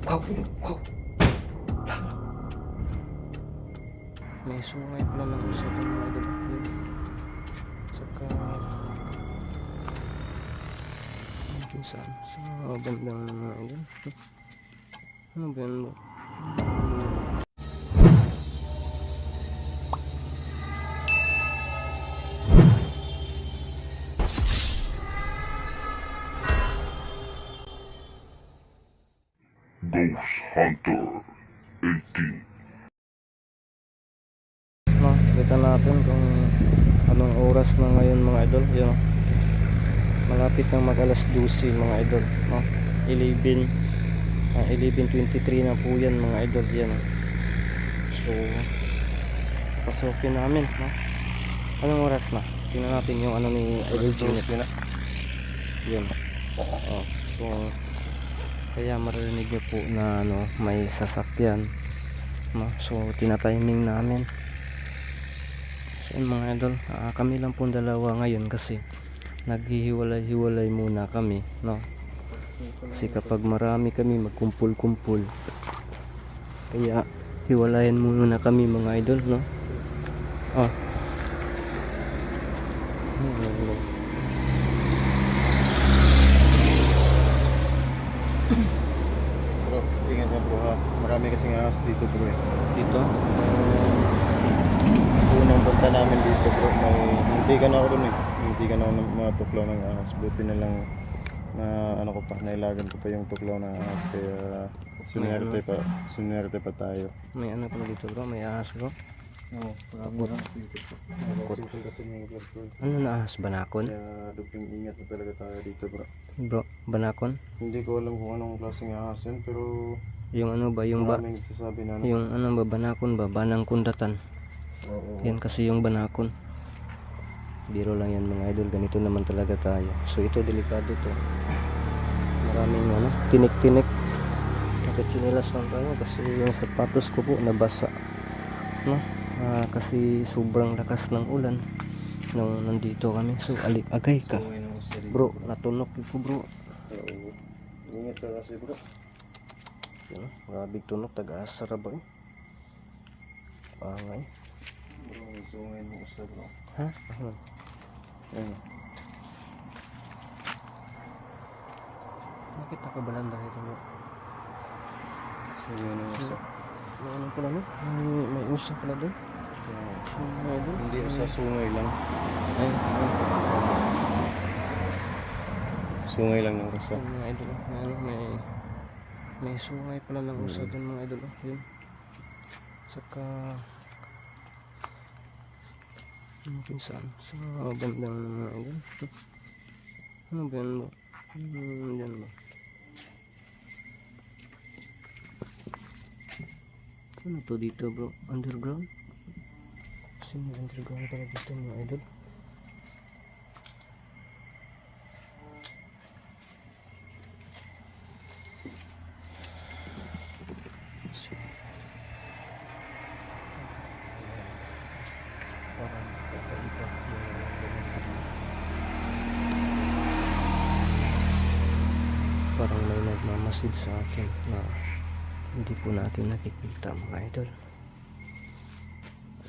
Wow, wow. May sungay pala ng usa ng mga idol. Saka pinsan sa bandang mga idol. Ano ba yan mo? Ghost Hunter 18. No, kita natin kung anong oras na ngayon mga idol. Yun, malapit nang mag alas 12 mga idol, no? 11:23 na po yan mga idol. Yan, so pasukin namin, no? Anong oras na? Tingnan natin yung ano ni Idol Junit na. Yan. Oh, so kaya marinig niyo po na ano, may sasakyan, no? So tinatiming namin. So yun, mga idol, kami lang pong dalawa ngayon kasi naghihiwalay-hiwalay muna kami, no? Kasi kapag marami kami magkumpul-kumpul, kaya hiwalayan muna kami mga idol, no? Oh. Bro, ingat ka bro ha. Marami kasing ahas dito bro eh. Dito? Unang punta namin dito bro, may hindi ka na ako dun eh. Hindi ka na ako ng mga tuklaw ng ahas. Buti na lang na ano ko pa, nailagan ko pa yung tuklaw ng ahas. Kaya sunwerte pa tayo. May ano pala dito bro? May ahas bro? Oo, marami ahas dito bro. Nakasipin kasi yung vlog bro. Ano na ahas? Banakon? Kaya duping ingat na talaga tayo dito bro. Bro, banakon? Hindi ko alam kung anong klaseng ahas yan, pero Yung ano ba? Yung ba? maraming nagsasabi na ano. Yung ano ba? Banakon ba? Banang kundatan. Oo. Yan kasi yung banakon. Biro lang yan mga idol. Ganito naman talaga tayo. So ito delikado to. Maraming ano, tinik-tinik. Nakatsinilas lang tayo kasi yung sapatos ko po nabasa, no? Kasi sobrang lakas ng ulan nung nandito kami. So agay ka. Bro, natunok ko bro. Oo. Ingat ka kasi bro. Yan, grabe tunok. Taga-asara ba eh? Pangay. Bro, sungay mo usa bro. Ha? Ano? Ayun. Nakita ka balanda rito bro? Sungay mo usa. May ano pala no? May usa pala doon. May doon. Hindi usa, sungay lang. Ay, Sungay lang ng usa. mga idol. May sungay pala ng usa doon mga idol. Yun. Saka yung pinsan sa bandang mga idol. Ano ba yan mo? Yan mo. Ano to dito bro? Underground? Kasi may underground pala dito mga idol. Parang kakaiba parang may nagmamasid sa akin na hindi po natin nakikita mga idol.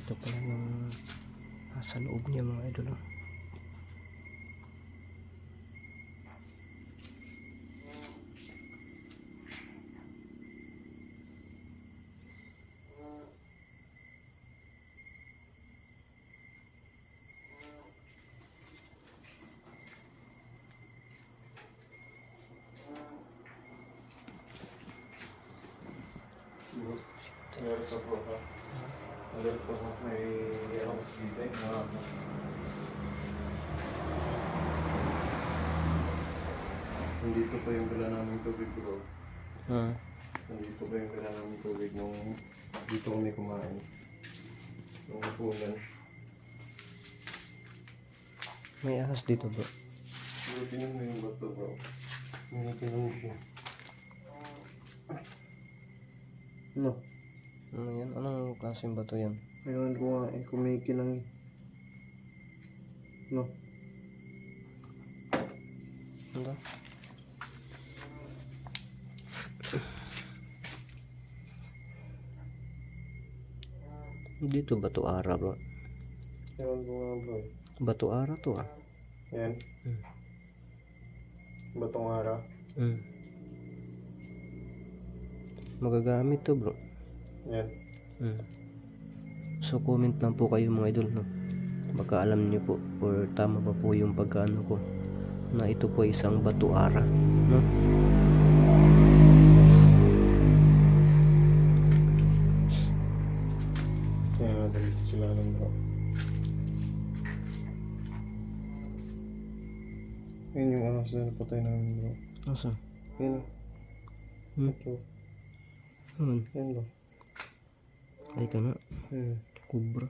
Ito pala ng nasa loob niya mga idol. Meron sa bro ha. Meron pa sa may ano dito eh. Nandito pa yung dala namin tubig bro. Nandito pa yung dala namin tubig nung dito kami kumain. Nung upunan. May ahas dito bro. Bro, tingnan mo yung bato bro. May tingnan siya. No. Ano yan? Anong klaseng bato yan? Ewan ko nga eh, kumikinang eh. No. Ano? Dito Batu Ara bro. Ewan ko nga bro. Batu Ara to ah. Yan. Batong ara. Hmm. Magagamit to bro. Yan. Hmm. So comment lang po kayo mga idol no. Baka alam niyo po or tama ba po yung pagkaano ko na ito po isang Batu Ara no. Yan natin dito sila lang bro. Yan yung ahas na napatay namin bro. Asa? Yan o. Hmm. Ito. Yan bro. Ay ka na. Kubra. Kubra.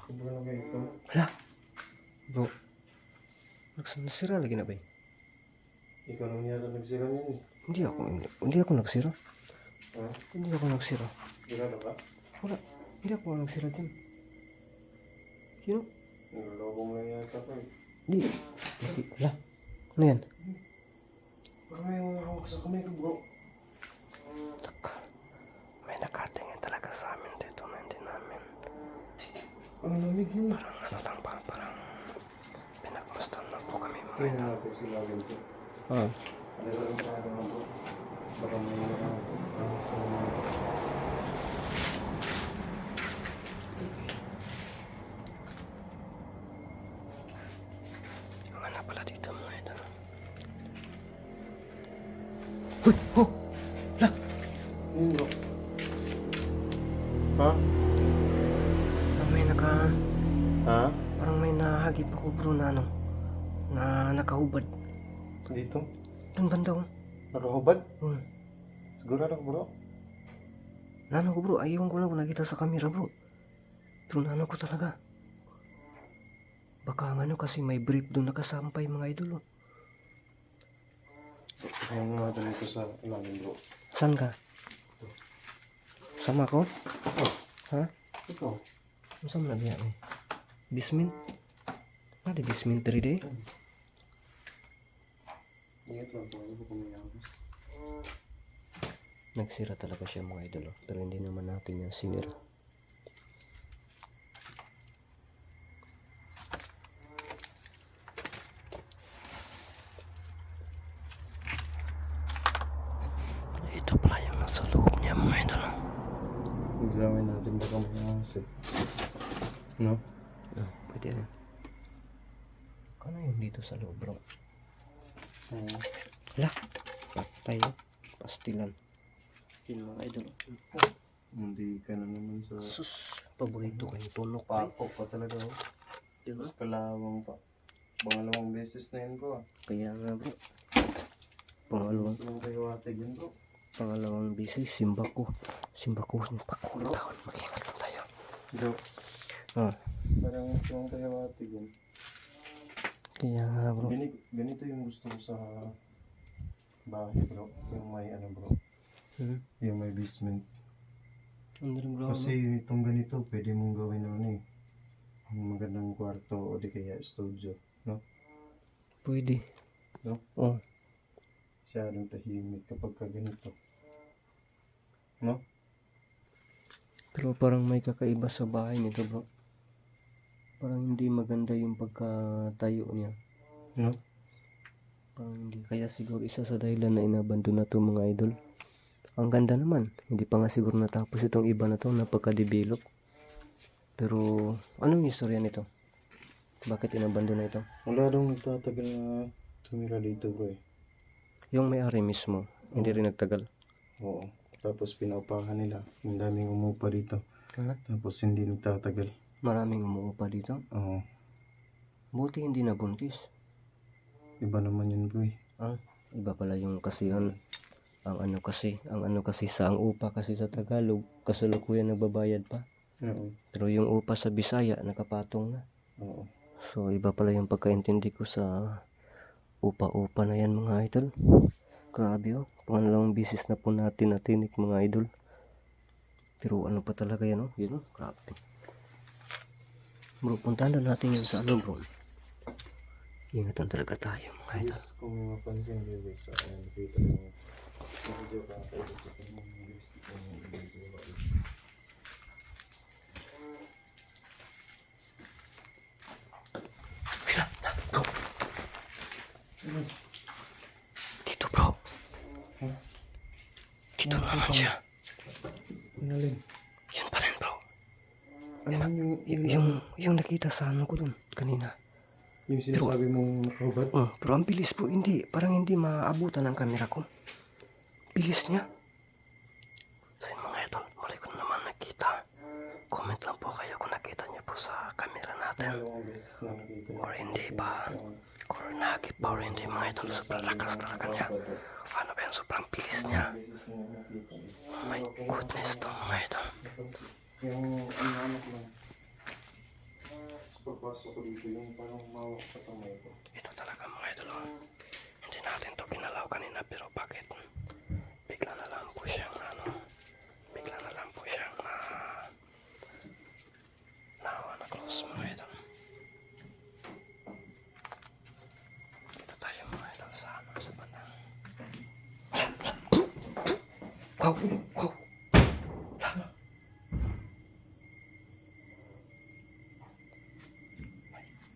Kubra na ba ito? Hala. Bro. Nagsira lagi na ba? Ikaw naman yata nagsira niyan eh. Hindi ako nagsira. Ha? Hindi ako nagsira. Sira na ba? Wala. Hindi ako nagsira din. Sino? Niloloko mo lang yata ko eh. Hindi. Hala. Ano yan? Parang may mga hawak sa kamay ko bro. Taka. May nakatingin talaga sa amin dito na hindi namin. Ang lamig yun. Ano lang ba? Parang pinagmastan lang po kami mga. Kaya natin sila ganito. Ah. Ano lang tayo mga bro. Baka may Yung ano pala dito mga ito. Uy! Oh! Hala! yun bro. Ha? Parang may Ha? parang may nahagip ako bro na ano. Na nakahubad. Dito? Doon banda ko. Nakahubad? Sigurado ko bro. Nano ko bro. Ayaw ko lang nakita sa camera bro. Pero nano ko talaga. Baka ano kasi may brief doon nakasampay mga idol. Oh. Ayan nga natin ito sa ilalim bro. Saan ka? Sama ko? Ha? Ikaw? Saan na biya eh? Bismin? Ada bismin 3D? Ingat lang po. Ano po kumayabas? Nagsira talaga siya mga idol. Oh. Pero hindi naman natin yung sinira. Ito pala yung nasa loob niya mga idol. Examine natin baka may ahas eh. No? Pwede rin. Ano yung dito sa loob bro? Hala. Patay. Pastilan. Yun mga idol. Hindi ka na naman sa Sus. Paborito ko yung tunok. pako pa talaga oh. Diba? Tapos kalawang pa. Pangalawang beses na yun bro. Kaya nga bro. Pangalawang Gusto mong kayo atig yun bro. Pangalawang busy, simba ko. Simba ko ng taon. Mag-ingat lang tayo. Bro. Ah. Parang gusto mong kayo atig yun. Kaya nga bro. Ganito yung gusto ko sa bahay bro. Yung may ano bro. Yung may basement. Ano rin bro? Kasi itong ganito pwede mong gawin ano eh. Ang magandang kwarto o di kaya studio. No? Pwede. No? Oh. Masyadong tahimik kapag ka ganito. No? Pero parang may kakaiba sa bahay nito bro. Parang hindi maganda yung pagkatayo niya. No? Parang hindi. Kaya siguro isa sa dahilan na inabandon na to mga idol. Ang ganda naman. Hindi pa nga siguro natapos itong iba na to. Napaka-develop. Pero ano yung istorya nito? Bakit inabandon na ito? Wala daw nagtatagal na tumira dito bro eh. Yung may-ari mismo. Hindi rin nagtagal. Oo. Tapos pinaupahan nila. Ang daming umupa dito. Ha? Tapos hindi nagtatagal. Maraming umuupa dito. Oo. Buti hindi nabuntis. Iba naman yun bro eh. Iba pala yung kasi ang ano kasi sa ang upa kasi sa Tagalog kasalukuyan nagbabayad pa. Oo. Pero yung upa sa Bisaya nakapatong na. Oo. So iba pala yung pagkaintindi ko sa upa-upa na yan mga idol. Grabe oh. Pangalawang bisis na po natin natinik mga idol. Pero ano pa talaga yan oh. Yun oh. Grabe. Bro, puntahan na natin yun sa ano bro. Ingatan talaga tayo mga idol. Yes, kung may mapansin bro sa akin nakita mo. Video ka tayo sa kanyang guys. Dito na naman siya. Inalin. Yun pa rin bro. Ano Yung nakita sa ano ko dun kanina. yung sinasabi mong nakahubad? Pero ang bilis po, hindi. Parang hindi maabutan ang camera ko. Bilis niya. So yun mga idol, muli ko naman nakita. Comment lang po kayo kung nakita niyo po sa camera natin. Dalawang beses na nakita. Or hindi pa. Or nagip pa or hindi mga idol. Sobrang lakas talaga niya. Ano ba yan? Sobrang bilis niya. Beses na nakita. Oh my goodness to mga idol. Yung anak lang. Pagpasok ko dito yung parang mawak sa kamay ko. Ito talaga mga idol. Hindi natin to pinalaw kanina pero bakit? Bigla na lang po siyang na close mga idol. Dito tayo mga idol sa bandang. Wow! Wow!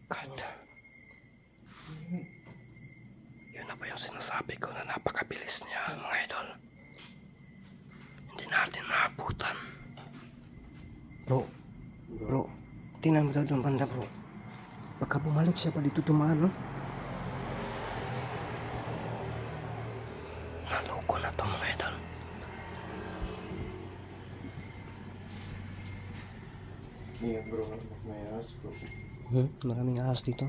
God. Yun na ba yung sinasabi ko na napakabilis niya mga idol. Hindi natin naabutan. Bro, tingnan mo daw doon banda bro. Baka bumalik siya pa dito tumaan no? Naloko na to mga idol. Ingat bro, may ahas bro. Maraming ahas dito.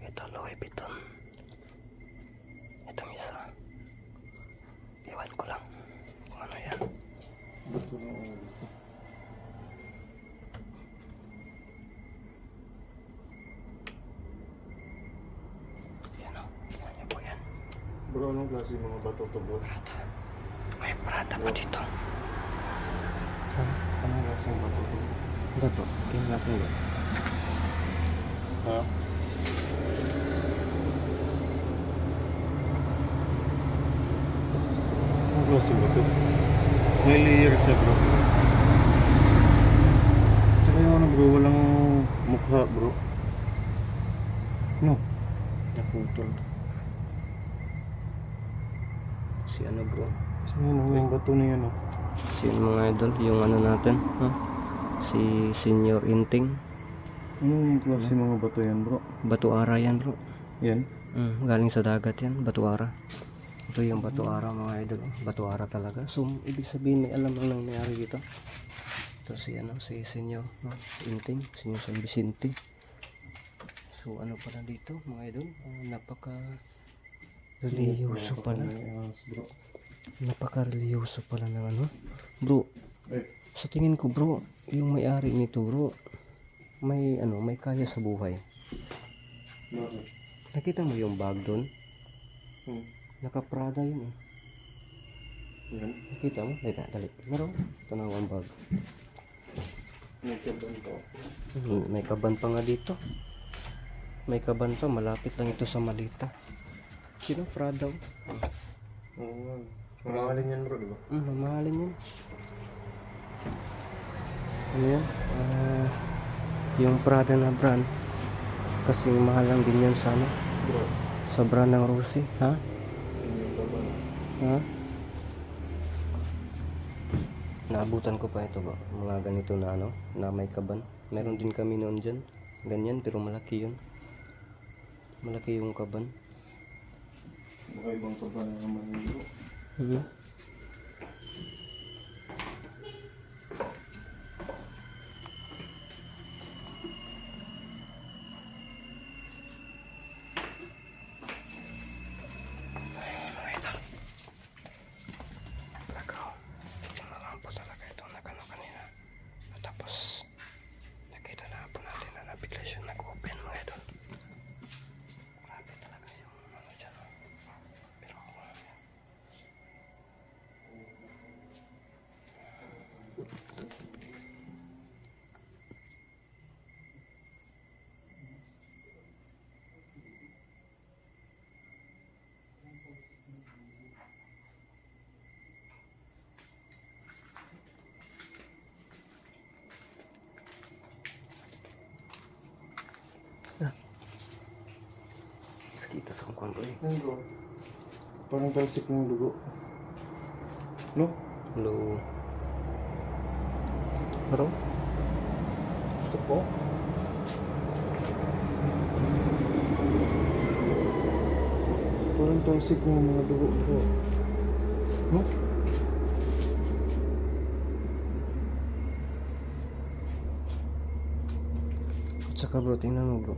Ito Louis Vuitton. Itong isa. Iwan ko lang kung ano yan. Bato na ano dito. Yan o. Tingnan niyo po yan. Bro, anong klase yung mga bato to bro? May prata pa dito. Anong klase yung bato to? Ito po. Tingnan natin yun. Ha? Anong klase yung bato? May layer siya bro. Tsaka yung ano bro, walang mukha bro. No? Naputol. Si ano bro? So yun, yung bato na yun oh. Si mga idol. Yung ano natin. Si Senior Inting. Ano yung klase mga bato yan bro? Batuara yan bro. Yan? Galing sa dagat yan. Batuara. Ito yung batuara mga idol. Batuara talaga. So ibig sabihin may alam lang nangyari dito. Ito si ano, si Senior Inting, Senior San Vicente. So ano pala dito mga idol? Napaka religyoso pala. Bro. Napaka religyoso pala ng ano. Bro, Eh. sa tingin ko bro, yung may-ari nito bro, may ano, may kaya sa buhay. Bakit? Nakita mo yung bag doon? Naka-Prada yun eh. Yan? Nakita mo? Dali. Meron? Ito na ang bag. May kaban to. May kaban pa nga dito. May kaban pa. Malapit lang ito sa Malita. Sino? Prada? Oo nga. Mamahalin yan bro, diba? Mamahalin yun. Ano yan? Yung Prada na brand. Kasi mahal lang din yan sa ano? Bro. Sa brand ng Rusi. Ha? Yung kaban. Ha? Naabutan ko pa ito ba? Mga ganito na ano, na may kaban. Meron din kami noon dyan. Ganyan, pero malaki yun. Malaki yung kaban. Baka ibang kaban na naman yun bro. dito sa kwan bro. Ayun bro. Parang talsik ng dugo. No? Hello. Bro? Ito po. Parang talsik ng mga dugo bro. No? At saka bro, tingnan mo bro.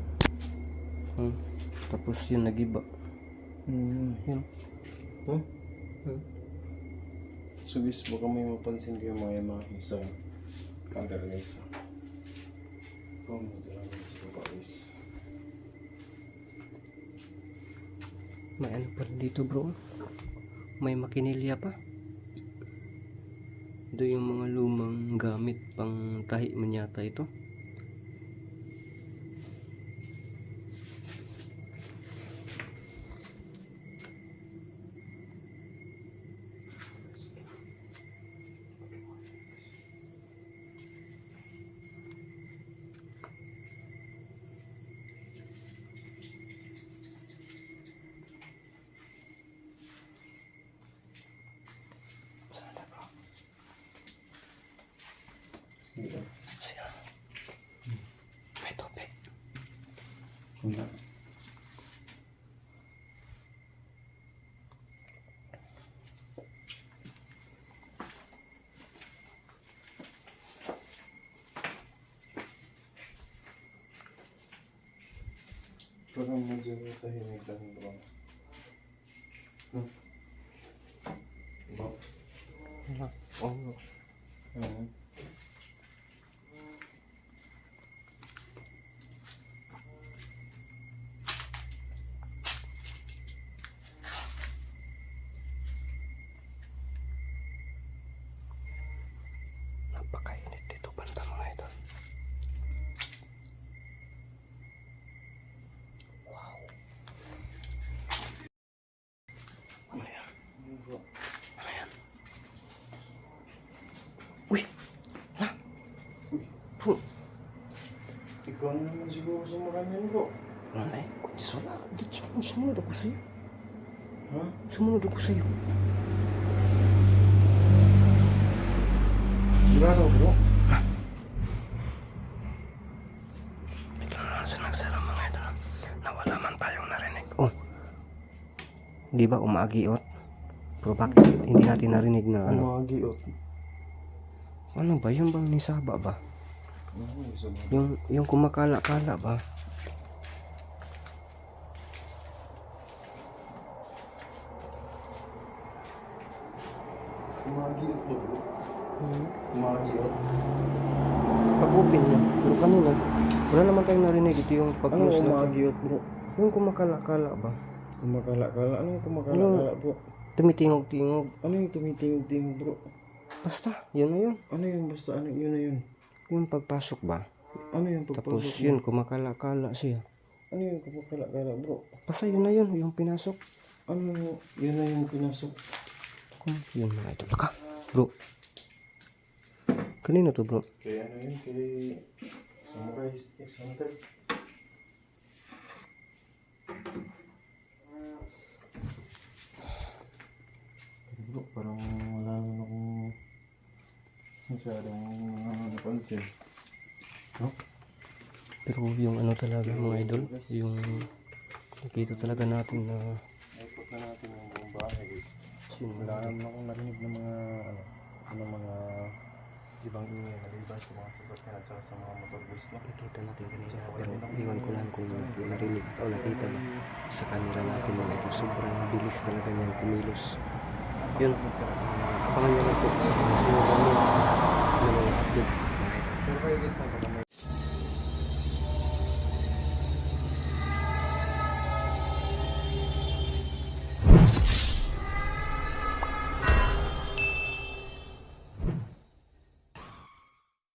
Tapos yun nagiba. Yun. Huh? So guys, baka may mapansin kayo mga yamahin sa camera guys. Kung natin sa baba guys. May ano pa rin dito bro. May makinilya pa. Ito yung mga lumang gamit pang tahi man yata ito. Siya. May tope. Wala. Parang medyo tahimik lang bro. Bro. Wala. Oh, no. Napakainit dito banda mga idol. Wow. Ano yan? Ano yan? Uy! Ha? Bro! Ikaw na naman siguro sa maraming bro. Ano eh? Wala. Dito sumunod ako sa'yo. Ha? Sumunod ako sa'yo. Sigurado bro. Ito na sa nagsara mga ito. Nawala man tayong narinig. Oh. Di ba umagiot? Pero bakit hindi natin narinig na ano? Umagiot. Ano ba? Yung bang nisaba ba? Yung kumakala-kala ba? Umagiot bro. Umagiot. Pag-open niya. Pero kanina, wala naman tayong narinig. Ito yung Ano pag-close natin. umagiot bro? Yung kumakala-kala ba? Kumakala-kala. Ano yung kumakala-kala bro? Tumitingog-tingog. Ano yung tumitingog-tingog bro? Basta, yun na yun. Ano yun? Basta ano yun na yun? Yung pagpasok ba? Ano yung Tapos pagpasok? yun, kumakala-kala siya. Ano yung kumakala-kala bro? Basta yun na yun, yung pinasok. Ano yun na yung pinasok? Yun mga ito. Baka, bro. Kanino to bro? Kaya ano yun? Kay Samurai Hunter. Bro, parang wala naman akong masyadong napansin. No? Pero yung ano talaga mga idol, yung nakita talaga natin na Naipot na natin yung buong bahay guys. yun, Wala naman akong narinig ng mga ibang ingay maliban sa mga sasakyan at saka sa mga motor guys no? nakita natin kanina. Pero iwan ko lang kung narinig o nakita ba sa camera natin mga idol. Sobrang bilis talaga niyang kumilos. Yun, abangan nyo lang po sa mga sinunod namin.